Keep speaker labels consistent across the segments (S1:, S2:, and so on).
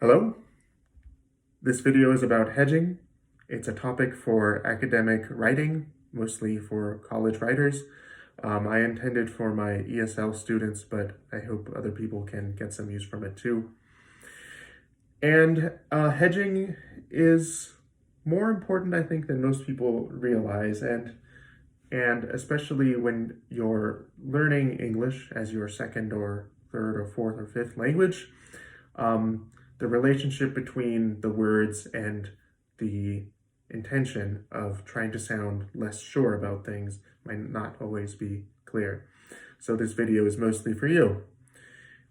S1: Hello, this video is about hedging. It's a topic for academic writing, mostly for college writers. I intended for my ESL students, but I hope other people can get some use from it too. And hedging is more important, I think, than most people realize, and especially when you're learning English as your second or third or fourth or fifth language. The relationship between the words and the intention of trying to sound less sure about things might not always be clear. So this video is mostly for you.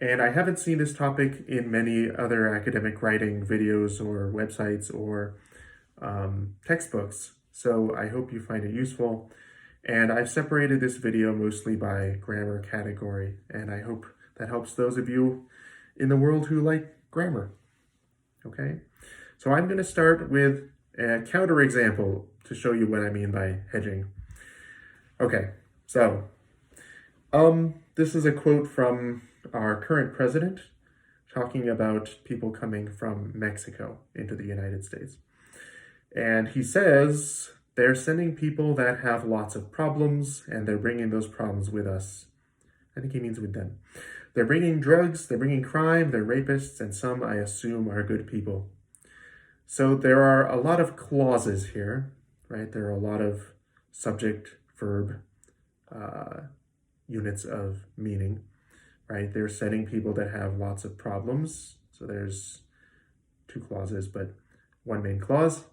S1: And I haven't seen this topic in many other academic writing videos or websites or textbooks, so I hope you find it useful. And I've separated this video mostly by grammar category, and I hope that helps those of you in the world who like grammar. Okay, so I'm going to start with a counterexample to show you what I mean by hedging. Okay, so this is a quote from our current president talking about people coming from Mexico into the United States. And he says they're sending people that have lots of problems, and they're bringing those problems with us. I think he means with them. They're bringing drugs, they're bringing crime, they're rapists, and some, I assume, are good people. So there are a lot of clauses here, right? There are a lot of subject, verb, units of meaning, right? They're sending people that have lots of problems. So there's two clauses, but one main clause,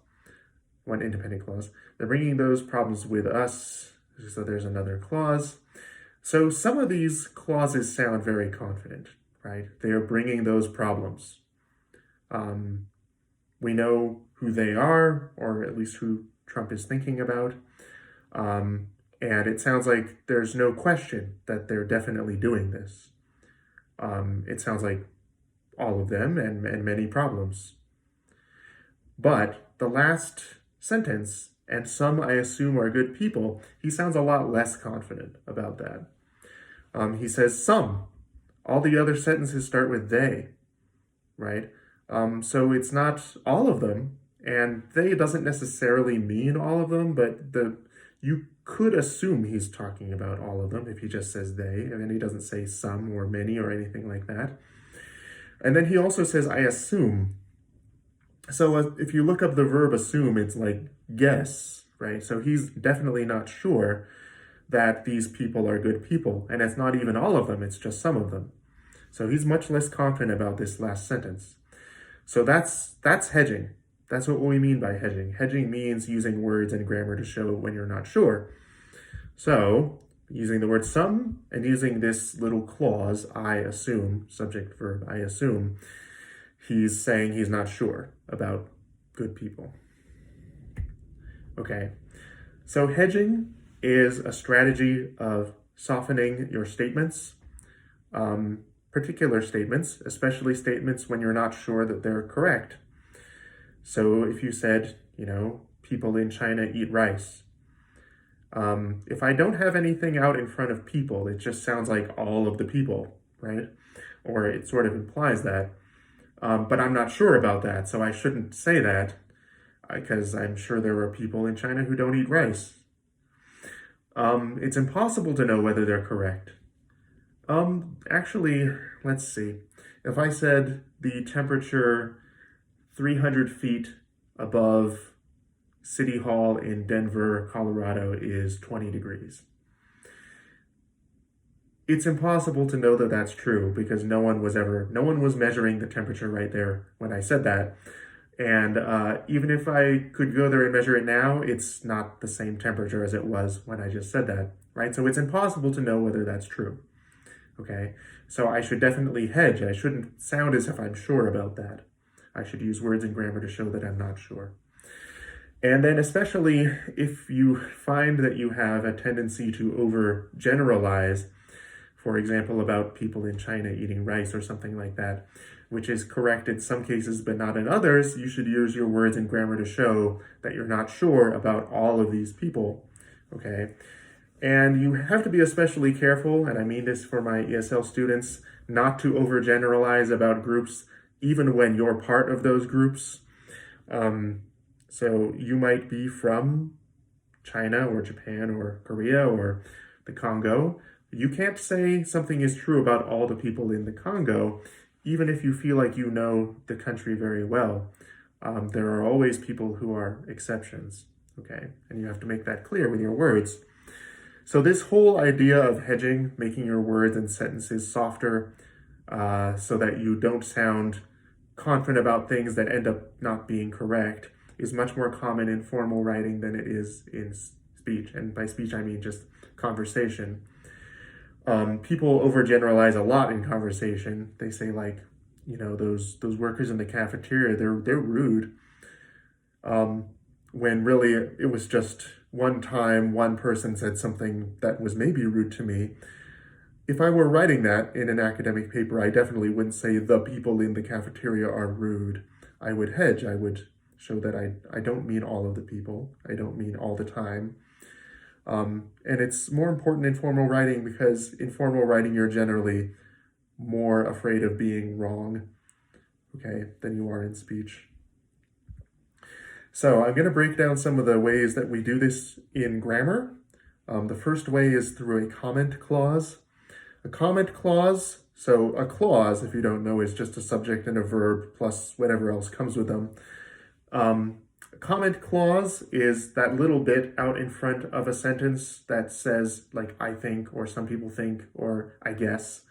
S1: one independent clause. They're bringing those problems with us. So there's another clause. So some of these clauses sound very confident, right? They are bringing those problems. We know who they are, or at least who Trump is thinking about. And it sounds like there's no question that they're definitely doing this. It sounds like all of them and many problems. But the last sentence, and some I assume are good people, he sounds a lot less confident about that. He says some. All the other sentences start with they, right? So it's not all of them, and they doesn't necessarily mean all of them, but you could assume he's talking about all of them if he just says they, and then he doesn't say some or many or anything like that. And then he also says, I assume. So if you look up the verb assume, it's like guess, right? So he's definitely not sure that these people are good people, and it's not even all of them, it's just some of them. So he's much less confident about this last sentence. So that's hedging. That's what we mean by hedging. Hedging means using words and grammar to show when you're not sure. So using the word some and using this little clause, I assume, subject verb, I assume, he's saying he's not sure about good people. Okay, so hedging is a strategy of softening your statements, particular statements, especially statements when you're not sure that they're correct. So if you said, people in China eat rice, if I don't have anything out in front of people, it just sounds like all of the people, right? Or it sort of implies that. But I'm not sure about that, so I shouldn't say that, because I'm sure there are people in China who don't eat rice. It's impossible to know whether they're correct. Actually, let's see. If I said the temperature 300 feet above City Hall in Denver, Colorado is 20 degrees. It's impossible to know that that's true because no one was measuring the temperature right there when I said that. And even if I could go there and measure it now, it's not the same temperature as it was when I just said that, right? So it's impossible to know whether that's true, okay? So I should definitely hedge. I shouldn't sound as if I'm sure about that. I should use words and grammar to show that I'm not sure. And then especially if you find that you have a tendency to overgeneralize, for example, about people in China eating rice or something like that, which is correct in some cases but not in others, you should use your words and grammar to show that you're not sure about all of these people, okay? And you have to be especially careful, and I mean this for my ESL students, not to overgeneralize about groups even when you're part of those groups. So you might be from China or Japan or Korea or the Congo. You can't say something is true about all the people in the Congo, even if you feel like you know the country very well. There are always people who are exceptions, okay? And you have to make that clear with your words. So this whole idea of hedging, making your words and sentences softer so that you don't sound confident about things that end up not being correct, is much more common in formal writing than it is in speech. And by speech, I mean just conversation. People overgeneralize a lot in conversation. They say like, those workers in the cafeteria, they're rude. When really it was just one time one person said something that was maybe rude to me. If I were writing that in an academic paper, I definitely wouldn't say the people in the cafeteria are rude. I would hedge. I would show that I don't mean all of the people. I don't mean all the time. And it's more important in formal writing because in formal writing, you're generally more afraid of being wrong, okay, than you are in speech. So I'm going to break down some of the ways that we do this in grammar. The first way is through a comment clause. A comment clause, so a clause, if you don't know, is just a subject and a verb plus whatever else comes with them. A comment clause is that little bit out in front of a sentence that says, like, I think, or some people think, or I guess,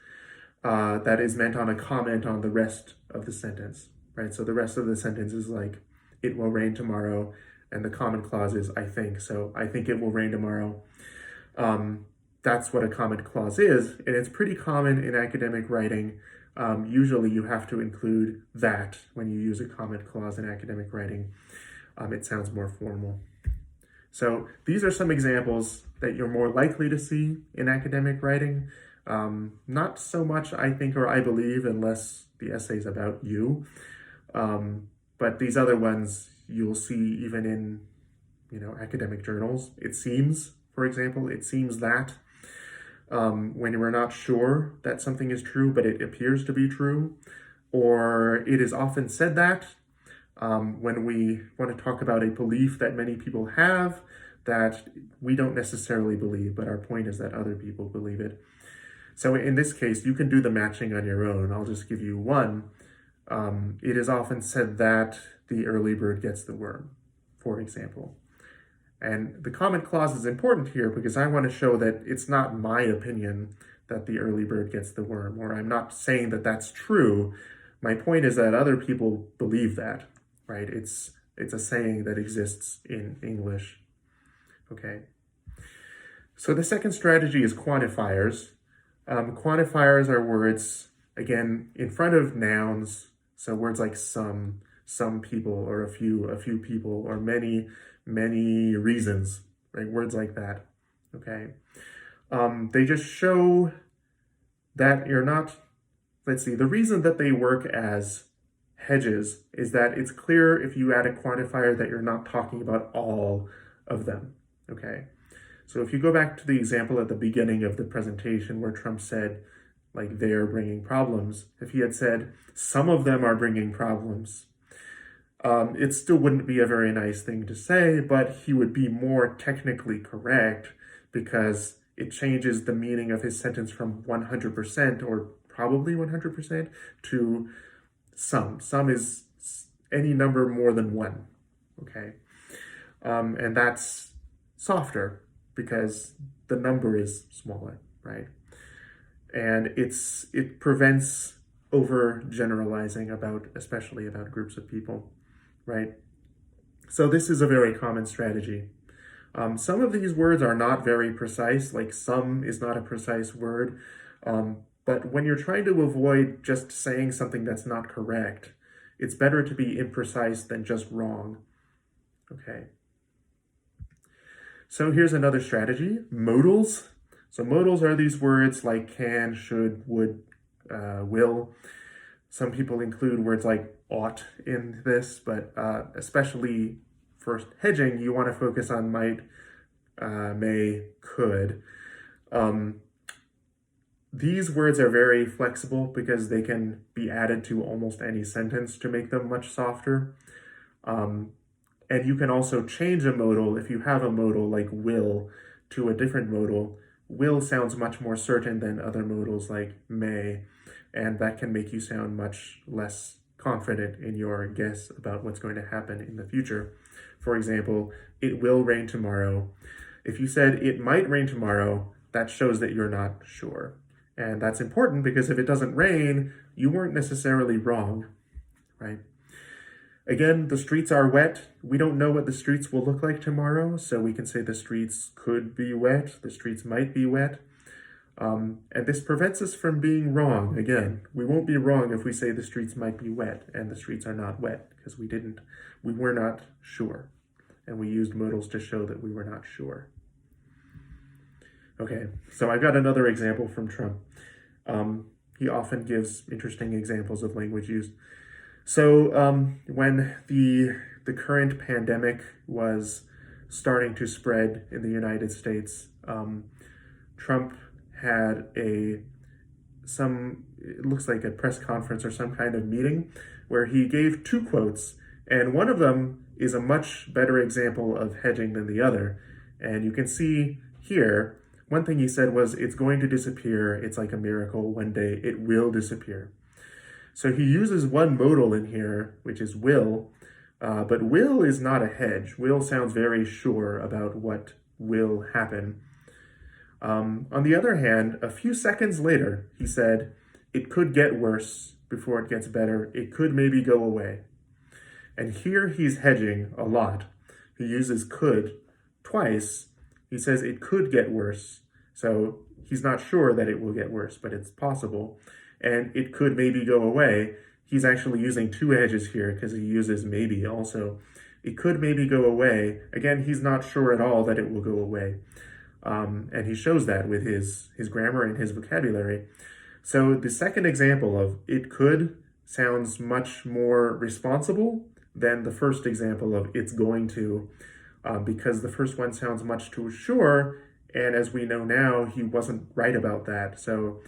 S1: that is meant on a comment on the rest of the sentence, right? So the rest of the sentence is like, it will rain tomorrow, and the comment clause is I think, so I think it will rain tomorrow. That's what a comment clause is, and it's pretty common in academic writing. Usually you have to include that when you use a comment clause in academic writing. It sounds more formal. So these are some examples that you're more likely to see in academic writing. Not so much I think or I believe unless the essay's about you. But these other ones you'll see even in, academic journals. It seems, for example, it seems that when we're not sure that something is true, but it appears to be true, or it is often said that when we want to talk about a belief that many people have that we don't necessarily believe, but our point is that other people believe it. So in this case, you can do the matching on your own. I'll just give you one. It is often said that the early bird gets the worm, for example. And the comment clause is important here because I want to show that it's not my opinion that the early bird gets the worm, or I'm not saying that that's true. My point is that other people believe that, right? It's a saying that exists in English, okay? So the second strategy is quantifiers. Quantifiers are words, again, in front of nouns. So words like some people, or a few people, or many reasons, right? Words like that, okay? They just show that you're not, let's see, the reason that they work as hedges is that it's clear if you add a quantifier that you're not talking about all of them, okay? So if you go back to the example at the beginning of the presentation where Trump said, like, they're bringing problems, if he had said, some of them are bringing problems, it still wouldn't be a very nice thing to say, but he would be more technically correct because it changes the meaning of his sentence from 100% or probably 100% to some. Some is any number more than one, okay? And that's softer because the number is smaller, right? And it prevents overgeneralizing especially about groups of people, right? So this is a very common strategy. Some of these words are not very precise, like some is not a precise word, but when you're trying to avoid just saying something that's not correct, it's better to be imprecise than just wrong, okay? So here's another strategy, modals. So modals are these words like can, should, would, will. Some people include words like ought in this, but especially for hedging, you want to focus on might, may, could. These words are very flexible because they can be added to almost any sentence to make them much softer. Um, and you can also change a modal if you have a modal like will to a different modal. Will sounds much more certain than other modals like may, and that can make you sound much less confident in your guess about what's going to happen in the future. For example, it will rain tomorrow. If you said it might rain tomorrow, that shows that you're not sure. And that's important because if it doesn't rain, you weren't necessarily wrong, right? Again, the streets are wet. We don't know what the streets will look like tomorrow, so we can say the streets could be wet, the streets might be wet. And this prevents us from being wrong. Again, we won't be wrong if we say the streets might be wet and the streets are not wet, because we were not sure. And we used modals to show that we were not sure. Okay, so I've got another example from Trump. He often gives interesting examples of language use. So when the current pandemic was starting to spread in the United States, Trump had it looks like a press conference or some kind of meeting where he gave two quotes, and one of them is a much better example of hedging than the other. And you can see here, one thing he said was, it's going to disappear, it's like a miracle, one day it will disappear. So he uses one modal in here, which is will, but will is not a hedge. Will sounds very sure about what will happen. On the other hand, a few seconds later, he said, it could get worse before it gets better. It could maybe go away. And here he's hedging a lot. He uses could twice. He says it could get worse. So he's not sure that it will get worse, but it's possible. And it could maybe go away. He's actually using two hedges here because he uses maybe also. It could maybe go away. Again, he's not sure at all that it will go away. And he shows that with his grammar and his vocabulary. So the second example of it could sounds much more responsible than the first example of it's going to, because the first one sounds much too sure, and as we know now, he wasn't right about that. So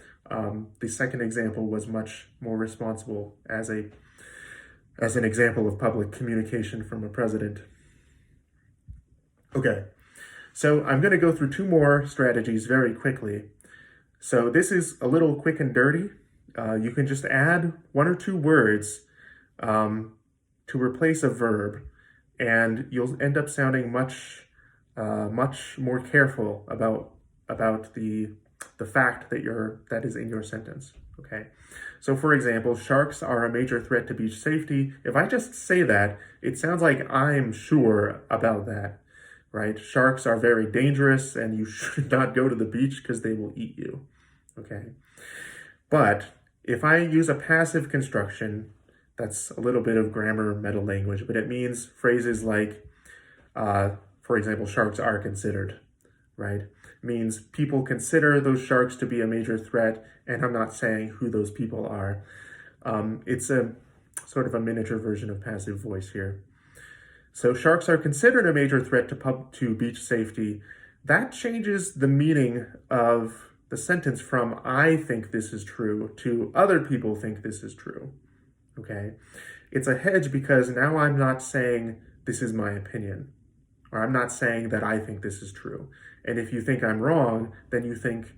S1: the second example was much more responsible as an example of public communication from a president. Okay, so I'm going to go through two more strategies very quickly. So this is a little quick and dirty. You can just add one or two words to replace a verb, and you'll end up sounding much more careful about the fact that is in your sentence. Okay, so for example, sharks are a major threat to beach safety. If I just say that, it sounds like I'm sure about that, right? Sharks are very dangerous, and you should not go to the beach because they will eat you. Okay, but if I use a passive construction, that's a little bit of grammar meta language, but it means phrases like, for example, sharks are considered, right? It means people consider those sharks to be a major threat, and I'm not saying who those people are. It's a sort of a miniature version of passive voice here. So sharks are considered a major threat to beach safety. That changes the meaning of the sentence from I think this is true to other people think this is true. Okay, it's a hedge because now I'm not saying this is my opinion, or I'm not saying that I think this is true. And if you think I'm wrong, then you think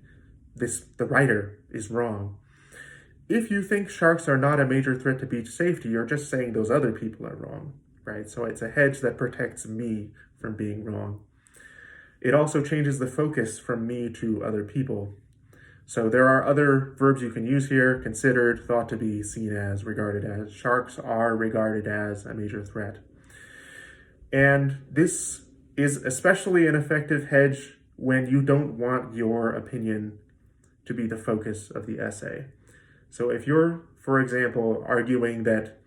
S1: the writer is wrong. If you think sharks are not a major threat to beach safety, you're just saying those other people are wrong, right? So it's a hedge that protects me from being wrong. It also changes the focus from me to other people. So there are other verbs you can use here: considered, thought to be, seen as, regarded as. Sharks are regarded as a major threat. And this is especially an effective hedge when you don't want your opinion to be the focus of the essay. So if you're, for example, arguing that,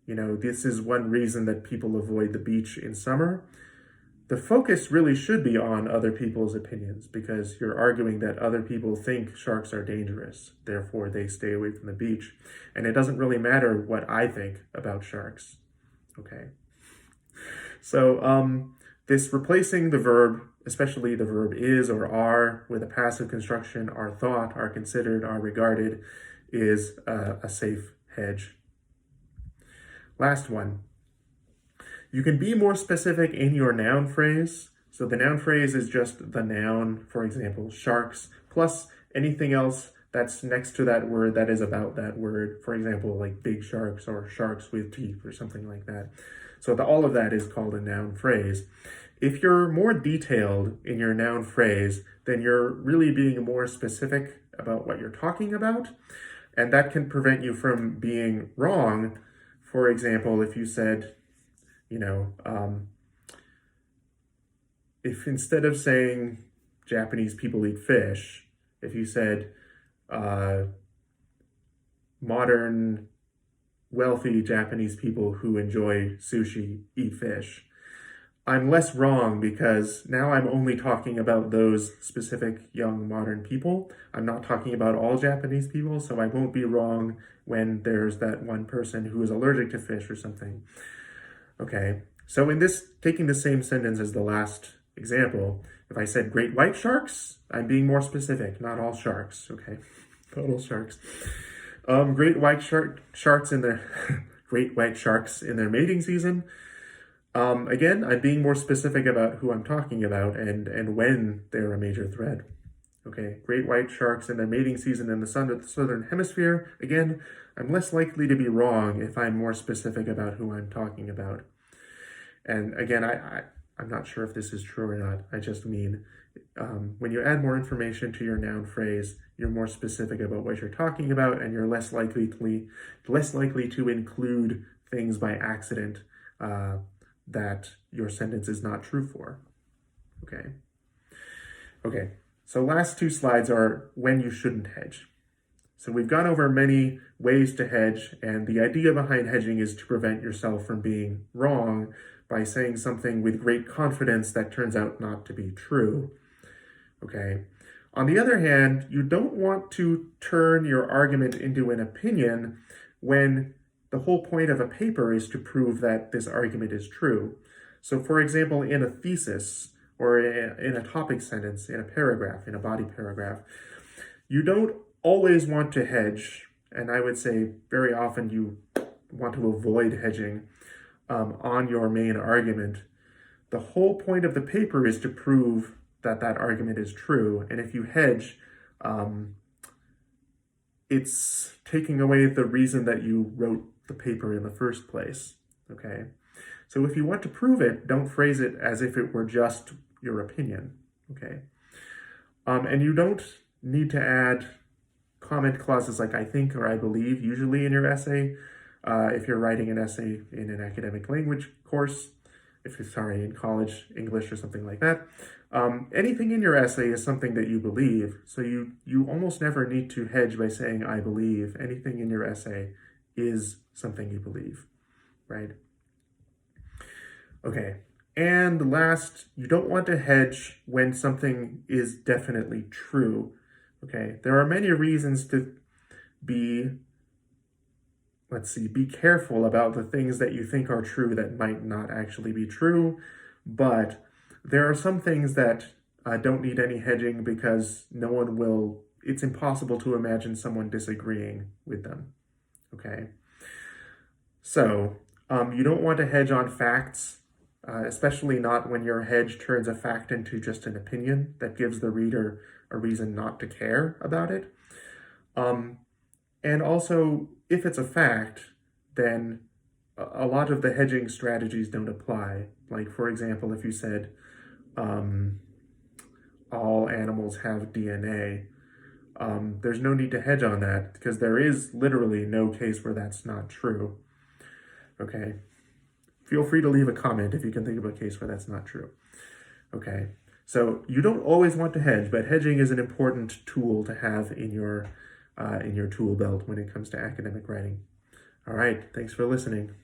S1: this is one reason that people avoid the beach in summer, the focus really should be on other people's opinions, because you're arguing that other people think sharks are dangerous, therefore they stay away from the beach. And it doesn't really matter what I think about sharks, okay? So This replacing the verb, especially the verb is or are, with a passive construction, are thought, are considered, are regarded, is a safe hedge. Last one. You can be more specific in your noun phrase. So the noun phrase is just the noun, for example, sharks, plus anything else that's next to that word that is about that word. For example, like big sharks or sharks with teeth or something like that. So all of that is called a noun phrase. If you're more detailed in your noun phrase, then you're really being more specific about what you're talking about. And that can prevent you from being wrong. For example, if you said, if instead of saying Japanese people eat fish, if you said modern wealthy Japanese people who enjoy sushi eat fish, I'm less wrong because now I'm only talking about those specific young modern people. I'm not talking about all Japanese people, so I won't be wrong when there's that one person who is allergic to fish or something. Okay, so in this, taking the same sentence as the last example, if I said great white sharks, I'm being more specific, not all sharks, okay? Not all sharks. Great white sharks in their great white sharks in their mating season. Again, I'm being more specific about who I'm talking about and when they're a major threat. Okay, great white sharks in their mating season in the southern hemisphere. Again, I'm less likely to be wrong if I'm more specific about who I'm talking about. And again, I'm not sure if this is true or not. I just mean when you add more information to your noun phrase, you're more specific about what you're talking about, and you're less likely to include things by accident that your sentence is not true for. Okay. So last two slides are when you shouldn't hedge. So we've gone over many ways to hedge, and the idea behind hedging is to prevent yourself from being wrong by saying something with great confidence that turns out not to be true. Okay. On the other hand, you don't want to turn your argument into an opinion when the whole point of a paper is to prove that this argument is true. So for example, in a thesis or in a topic sentence, in a paragraph, in a body paragraph, you don't always want to hedge, and I would say very often you want to avoid hedging on your main argument. The whole point of the paper is to prove that that argument is true, and if you hedge, it's taking away the reason that you wrote the paper in the first place, okay? So if you want to prove it, don't phrase it as if it were just your opinion, okay? And you don't need to add comment clauses like I think or I believe usually in your essay. If you're writing an essay in an academic language course, in college English or something like that, anything in your essay is something that you believe. So you almost never need to hedge by saying I believe. Anything in your essay is something you believe, right? Okay. And last, you don't want to hedge when something is definitely true. Okay, there are many reasons to be careful about the things that you think are true that might not actually be true, but there are some things that don't need any hedging because it's impossible to imagine someone disagreeing with them, okay? So, you don't want to hedge on facts, especially not when your hedge turns a fact into just an opinion that gives the reader a reason not to care about it. And also, if it's a fact, then a lot of the hedging strategies don't apply. Like, for example, if you said all animals have DNA, there's no need to hedge on that because there is literally no case where that's not true. Okay. Feel free to leave a comment if you can think of a case where that's not true. Okay. So you don't always want to hedge, but hedging is an important tool to have in your tool belt when it comes to academic writing. All right, thanks for listening.